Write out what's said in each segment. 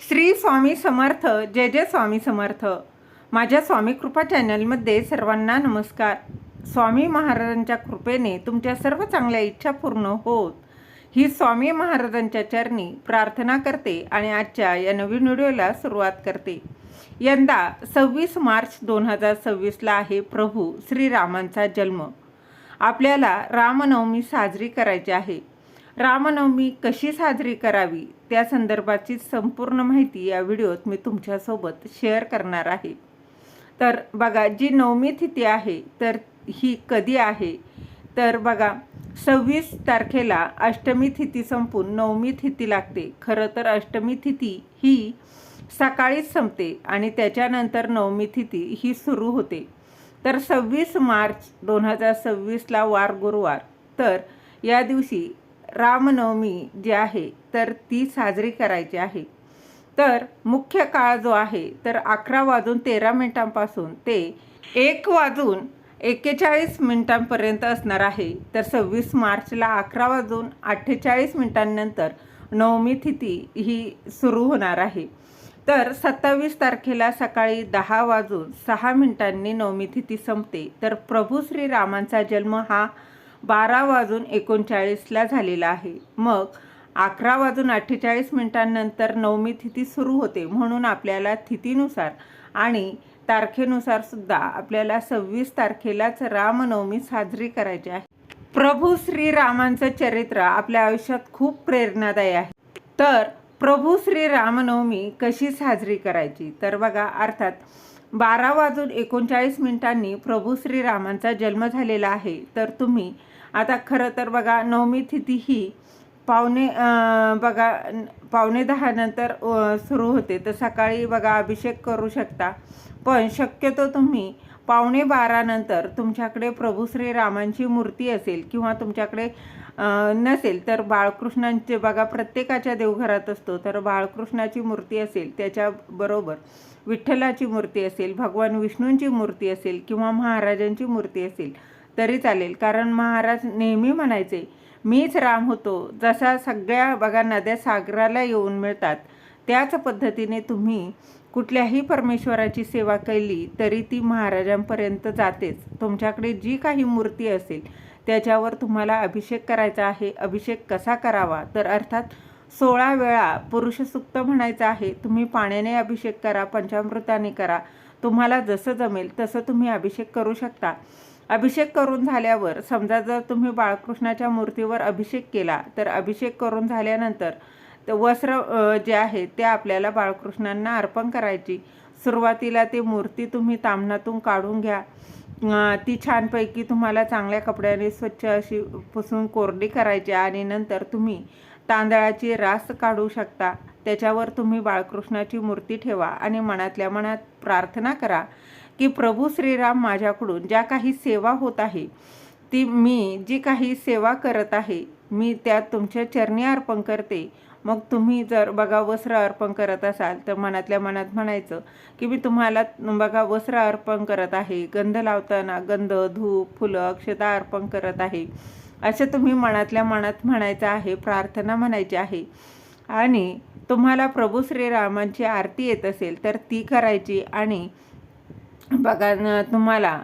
श्री स्वामी समर्थ. जय जय स्वामी समर्थ. माझ्या स्वामी कृपा चॅनलमध्ये सर्वांना नमस्कार. स्वामी महाराजांच्या कृपेने तुमच्या सर्व चांगल्या इच्छा पूर्ण होत ही स्वामी महाराजांच्या चरणी प्रार्थना करते आणि आजच्या या नवीन व्हिडिओला सुरुवात करते. यंदा 26 मार्च 2026ला आहे प्रभू श्रीरामांचा जन्म. आपल्याला रामनवमी साजरी करायची आहे. रामनवमी कशी साजरी करावी त्या संदर्भाची संपूर्ण माहिती या व्हिडिओत मी तुमच्यासोबत शेअर करणार आहे. तर बघा, जी नवमी तिथी आहे तर ही कधी आहे तर बघा, 26 तारखेला अष्टमी तिथी संपून नवमी तिथी लागते. खरं तर अष्टमी तिथी ही सकाळीच संपते आणि त्याच्यानंतर नवमी तिथी ही सुरू होते. तर 26 मार्च 2026ला वार गुरुवार. तर या दिवशी रामनवमी जी आहे तर ती साजरी करायची आहे. तर मुख्य काळ जो आहे तर 11:13 ते 1:41 असणार आहे. तर 26 मार्चला 11:48 नंतर नवमी तिथी ही सुरू होणार आहे. तर 27 तारखेला सकाळी 10:06 नवमी तिथी संपते. तर प्रभू श्रीरामांचा जन्म हा 12:39 झालेला आहे. मग 11:48 नंतर नवमी तिथी सुरू होते. म्हणून आपल्याला तिथीनुसार आणि तारखेनुसार सुद्धा आपल्याला 26 तारखेलाच रामनवमी साजरी करायची आहे. प्रभू श्रीरामांचं चरित्र आपल्या आयुष्यात खूप प्रेरणादायी आहे. तर प्रभू श्री रामनवमी कशी साजरी करायची तर बघा, अर्थात 12:39 प्रभू श्रीरामांचा जन्म झालेला आहे. तर तुम्ही आता खरं तर बघा, नवमी तिथी ही बघा 9:45 नंतर सुरू होते. तर सकाळी बघा अभिषेक करू शकता, पण शक्यतो तुम्ही 11:15 नंतर तुमच्याकडे प्रभू श्रीरामांची मूर्ती असेल किंवा तुमच्याकडे नसेल तर बाळकृष्णांचे बघा, प्रत्येकाच्या देवघरात असतो. तर बाळकृष्णाची मूर्ती असेल, त्याच्याबरोबर विठ्ठलाची मूर्ती असेल, भगवान विष्णूंची मूर्ती असेल किंवा महाराजांची मूर्ती असेल तरी चालेल. कारण महाराज नेहमी म्हणायचे, मीच राम होतो. जसा सगळ्या बघा नद्या सागराला येऊन मिळतात, त्याच पद्धतीने तुम्ही कुठल्याही परमेश्वराची सेवा केली तरी ती महाराजांपर्यंत जातेच. तुमच्याकडे जी काही मूर्ती असेल त्याच्यावर तुम्हाला अभिषेक करायचा आहे. अभिषेक कसा करावा तर अर्थात 16 वेळा पुरुष सूक्त म्हणायचं आहे. तुम्ही पाण्याने अभिषेक करा, पंचामृताने करा, तुम्हाला जसं जमेल तसं तुम्ही अभिषेक करू शकता. अभिषेक करून झाल्यावर समजा जर तुम्ही बाळकृष्णाच्या मूर्तीवर अभिषेक केला तर अभिषेक करून झाल्यानंतर वस्त्र जे आहे ते आपल्याला बाळकृष्णांना अर्पण करायची. सुरुवातीला ती मूर्ती तुम्ही ताम्हणातून काढून घ्या. ती छानपैकी तुम्हाला चांगल्या कपड्याने स्वच्छ अशी पुसून कोरडी करायची आणि नंतर तुम्ही तांदळाची रास काढू शकता. त्याच्यावर तुम्ही बाळकृष्णाची मूर्ती ठेवा आणि मनातल्या मनात प्रार्थना करा की प्रभू श्रीराम माझ्याकडून ज्या काही सेवा होत आहे ती मी जी काही सेवा करत आहे मी त्यात तुमच्या चरणी अर्पण करते. मग तुम्ही जर बघा वस्त्र अर्पण करत असाल तर मनातल्या मनात म्हणायचं की मी तुम्हाला बघा वस्त्र अर्पण करत आहे, गंध लावताना गंध, धूप, फुलं, अक्षता अर्पण करत आहे, असं तुम्ही मनातल्या मनात म्हणायचं आहे, प्रार्थना म्हणायची आहे. आणि तुम्हाला प्रभू श्रीरामांची आरती येत असेल तर ती करायची. आणि बघा तुम्हाला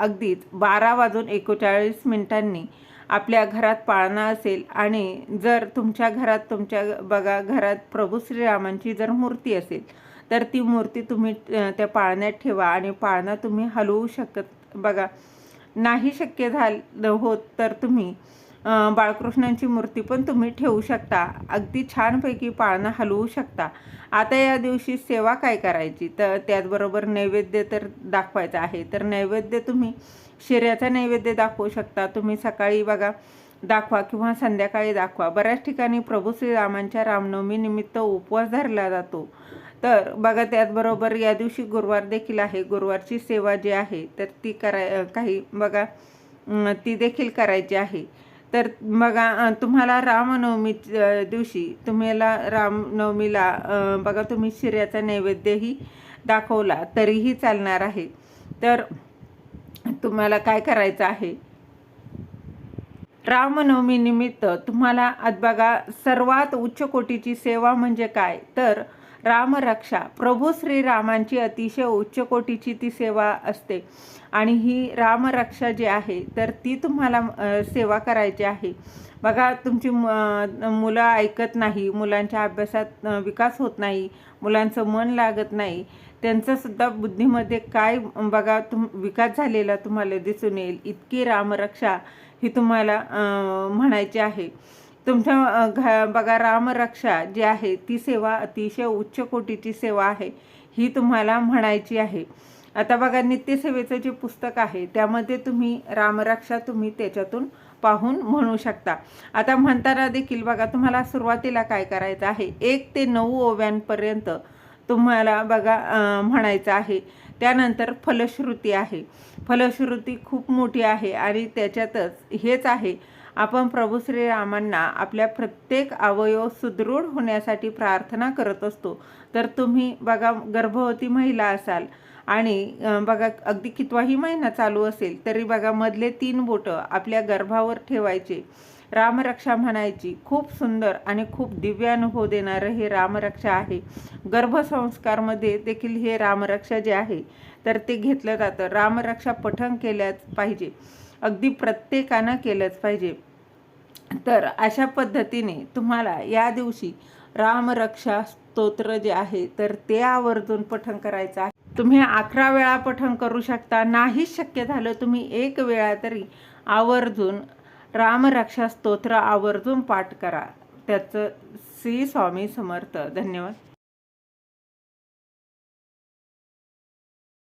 अगदीच 12:39 आपल्या घरात पाळणा असेल आणि जर तुमच्या बघा घरात प्रभू श्रीरामांची जर मूर्ती असेल तर ती मूर्ती तुम्ही त्या पाळण्यात ठेवा आणि पाळणा तुम्ही हलवू शकत बघा. नाही शक्य झालं होत तर तुम्ही बाळकृष्णांची मूर्ती पण तुम्ही ठेवू शकता. अगदी छानपैकी पाळणा हलवू शकता. आता या दिवशी सेवा काय करायची तर त्याचबरोबर नैवेद्य तर दाखवायचा आहे. तर नैवेद्य तुम्ही शिऱ्याचा नैवेद्य दाखवू शकता. तुम्ही सकाळी बघा दाखवा किंवा संध्याकाळी दाखवा. बऱ्याच ठिकाणी प्रभू श्रीरामांच्या रामनवमी निमित्त उपवास धरला जातो. तर बघा त्याचबरोबर या दिवशी गुरुवार देखील आहे. गुरुवारची सेवा जी आहे तर ती काही बघा ती देखील करायची आहे. तर बघा तुम्हाला रामनवमी दिवशी तुम्हाला रामनवमीला बघा तुम्ही शिऱ्याचा नैवेद्यही दाखवला तरीही चालणार आहे. तर तुम्हाला काय करायचं आहे, रामनवमी निमित्त तुम्हाला आज बघा सर्वात उच्च कोटीची सेवा म्हणजे काय तर रामरक्षा प्रभू श्रीरामांची अतिशय उच्च कोटीची ती सेवा असते आणि ही रामरक्षा जी आहे तर ती तुम्हाला सेवा करायची आहे. बघा, तुमची मुलं ऐकत नाही, मुलांच्या अभ्यासात विकास होत नाही, मुलांचं मन लागत नाही, त्यांचंसुद्धा बुद्धीमध्ये काय बघा विकास झालेला तुम्हाला दिसून येईल. इतकी रामरक्षा ही तुम्हाला म्हणायची आहे. तुमच्या बघा रामरक्षा जी आहे ती सेवा अतिशय उच्च कोटीची सेवा आहे, ही तुम्हाला म्हणायची आहे. आता बघा, नित्यसेवेचं जे पुस्तक आहे त्यामध्ये तुम्ही रामरक्षा तुम्ही त्याच्यातून पाहून म्हणू शकता. आता म्हणताना देखील बघा, तुम्हाला सुरुवातीला काय करायचं आहे, 1 ते 9 ओव्यांपर्यंत तुम्हाला बघा म्हणायचं आहे. त्यानंतर फलश्रुती आहे. फलश्रुती खूप मोठी आहे आणि त्याच्यातच हेच आहे, आपण प्रभू श्रीरामांना आपल्या प्रत्येक अवयव सुदृढ होण्यासाठी प्रार्थना करत असतो. तर तुम्ही बघा, गर्भवती महिला असाल आणि बघा अगदी कितवाही महिना चालू असेल तरी बघा मधले 3 बोटं आपल्या गर्भावर ठेवायचे, रामरक्षा म्हणायची. खूप सुंदर आणि खूप दिव्य अनुभव देणारं हे रामरक्षा आहे. गर्भसंस्कारमध्ये देखील हे रामरक्षा जे आहे तर ते घेतलं जातं. रामरक्षा पठण केल्याच पाहिजे, अगदी प्रत्येकानं केलंच पाहिजे. तर अशा पद्धतीने तुम्हाला या दिवशी रामरक्षा स्तोत्र जे आहे तर ते आवर्जून पठण करायचं आहे. तुम्ही 11 वेळा पठण करू शकता, नाही शक्य झालं तुम्ही 1 वेळा तरी आवर्जून रामरक्षा स्तोत्र आवर्जून पाठ करा. त्याचं श्री स्वामी समर्थ. धन्यवाद.